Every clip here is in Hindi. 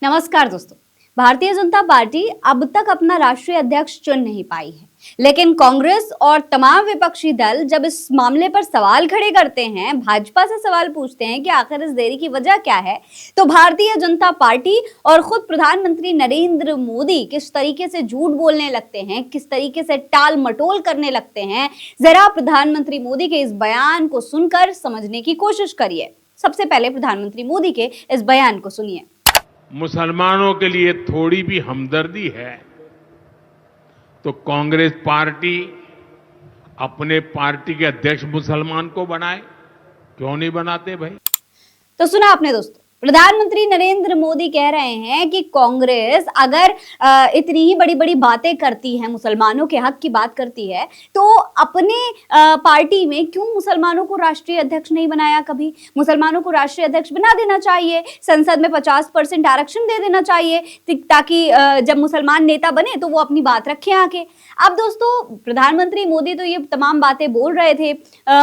नमस्कार दोस्तों। भारतीय जनता पार्टी अब तक अपना राष्ट्रीय अध्यक्ष चुन नहीं पाई है, लेकिन कांग्रेस और तमाम विपक्षी दल जब इस मामले पर सवाल खड़े करते हैं, भाजपा से सवाल पूछते हैं कि आखिर इस देरी की वजह क्या है, तो भारतीय जनता पार्टी और खुद प्रधानमंत्री नरेंद्र मोदी किस तरीके से झूठ बोलने लगते हैं, किस तरीके से टाल मटोल करने लगते हैं, जरा प्रधानमंत्री मोदी के इस बयान को सुनकर समझने की कोशिश करिए। सबसे पहले प्रधानमंत्री मोदी के इस बयान को सुनिए। मुसलमानों के लिए थोड़ी भी हमदर्दी है तो कांग्रेस पार्टी अपने पार्टी के अध्यक्ष मुसलमान को बनाए, क्यों नहीं बनाते भाई? तो सुना आपने दोस्तों, प्रधानमंत्री नरेंद्र मोदी कह रहे हैं कि कांग्रेस अगर इतनी ही बड़ी बड़ी बातें करती है, मुसलमानों के हक की बात करती है, तो अपने पार्टी में क्यों मुसलमानों को राष्ट्रीय अध्यक्ष नहीं बनाया? कभी मुसलमानों को राष्ट्रीय अध्यक्ष बना देना चाहिए, संसद में 50% आरक्षण दे देना चाहिए, ताकि जब मुसलमान नेता बने तो वो अपनी बात रखें आके। अब दोस्तों, प्रधानमंत्री मोदी तो ये तमाम बातें बोल रहे थे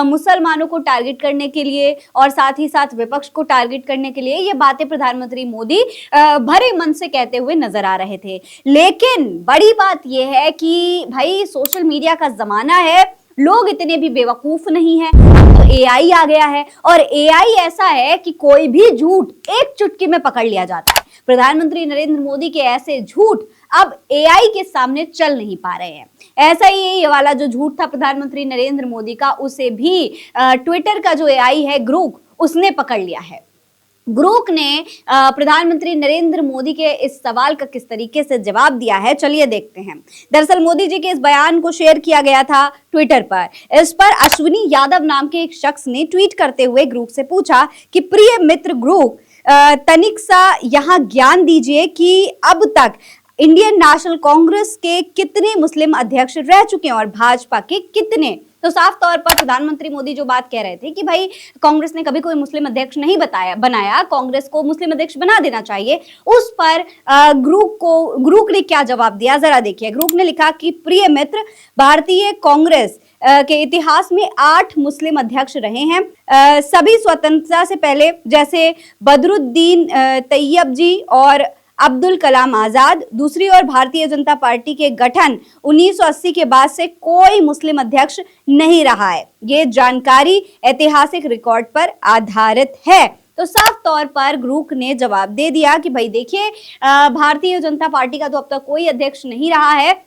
मुसलमानों को टारगेट करने के लिए और साथ ही साथ विपक्ष को टारगेट करने के लिए। ये बातें प्रधानमंत्री मोदी भरे मन से कहते हुए नजर आ रहे थे, लेकिन बड़ी बात यह है कि भाई सोशल मीडिया का जमाना है, लोग इतने भी बेवकूफ नहीं है। अब तो एआई आ गया है और एआई ऐसा है कि कोई भी झूठ एक चुटकी में पकड़ लिया जाता है। प्रधानमंत्री नरेंद्र मोदी के ऐसे झूठ अब एआई के सामने चल नहीं पा रहे हैं। ऐसा ही ये वाला जो झूठ था प्रधानमंत्री नरेंद्र मोदी का, उसे भी ट्विटर का जो एआई है ग्रोक, उसने पकड़ लिया है। ग्रोक ने प्रधानमंत्री नरेंद्र मोदी के इस सवाल का किस तरीके से जवाब दिया है, चलिए देखते हैं। दरअसल मोदी जी के इस बयान को शेयर किया गया था ट्विटर पर। इस पर अश्विनी यादव नाम के एक शख्स ने ट्वीट करते हुए ग्रोक से पूछा कि प्रिय मित्र ग्रोक, तनिक सा यहाँ ज्ञान दीजिए कि अब तक इंडियन नेशनल कांग्रेस के कितने मुस्लिम अध्यक्ष रह चुके हैं और भाजपा के कितने। तो साफ तौर पर प्रधानमंत्री मोदी जो बात कह रहे थे कि भाई कांग्रेस ने कभी कोई मुस्लिम अध्यक्ष नहीं बनाया, कांग्रेस को मुस्लिम अध्यक्ष बना देना चाहिए, उस पर ग्रुप ने क्या जवाब दिया, जरा देखिए। ग्रुप ने लिखा कि प्रिय मित्र, भारतीय कांग्रेस के इतिहास में 8 मुस्लिम अध्यक्ष रहे हैं, सभी स्वतंत्रता से पहले, जैसे बदरुद्दीन तैयब जी और अब्दुल कलाम आजाद। दूसरी ओर भारतीय जनता पार्टी के गठन 1980 के बाद से कोई मुस्लिम अध्यक्ष नहीं रहा है। ये जानकारी ऐतिहासिक रिकॉर्ड पर आधारित है। तो साफ तौर पर ग्रुप ने जवाब दे दिया कि भाई देखिए, भारतीय जनता पार्टी का तो अब तक कोई अध्यक्ष नहीं रहा है,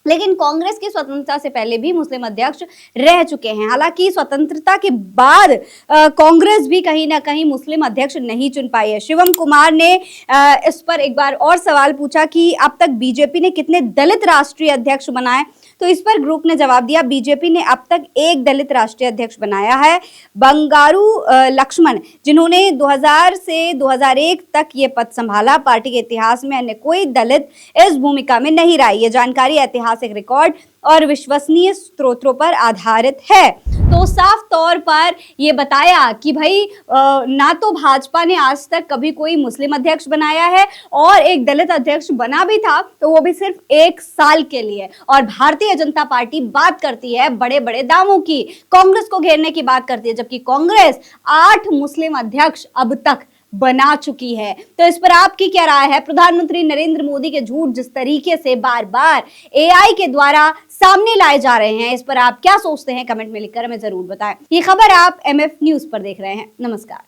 लेकिन कांग्रेस की स्वतंत्रता से पहले भी मुस्लिम अध्यक्ष रह चुके हैं। हालांकि स्वतंत्रता के बाद कांग्रेस भी कहीं ना कहीं मुस्लिम अध्यक्ष नहीं चुन पाई है। शिवम कुमार ने इस पर एक बार और सवाल पूछा कि अब तक बीजेपी ने कितने दलित राष्ट्रीय अध्यक्ष बनाए, तो इस पर ग्रुप ने जवाब दिया, बीजेपी ने अब तक 1 दलित राष्ट्रीय अध्यक्ष बनाया है, बंगारू लक्ष्मण, जिन्होंने 2000 से 2001 तक ये पद संभाला। पार्टी के इतिहास में अन्य कोई दलित इस भूमिका में नहीं रहा। ये जानकारी ऐतिहासिक रिकॉर्ड और विश्वसनीय स्रोतों पर आधारित है। तो साफ तौर पर यह बताया कि भाई ना तो भाजपा ने आज तक कभी कोई मुस्लिम अध्यक्ष बनाया है, और एक दलित अध्यक्ष बना भी था तो वो भी सिर्फ 1 साल के लिए। और भारतीय जनता पार्टी बात करती है बड़े बड़े दावों की, कांग्रेस को घेरने की बात करती है, जबकि कांग्रेस 8 मुस्लिम अध्यक्ष अब तक बना चुकी है। तो इस पर आपकी क्या राय है? प्रधानमंत्री नरेंद्र मोदी के झूठ जिस तरीके से बार बार एआई के द्वारा सामने लाए जा रहे हैं, इस पर आप क्या सोचते हैं? कमेंट में लिखकर हमें जरूर बताएं। ये खबर आप एमएफ न्यूज पर देख रहे हैं। नमस्कार।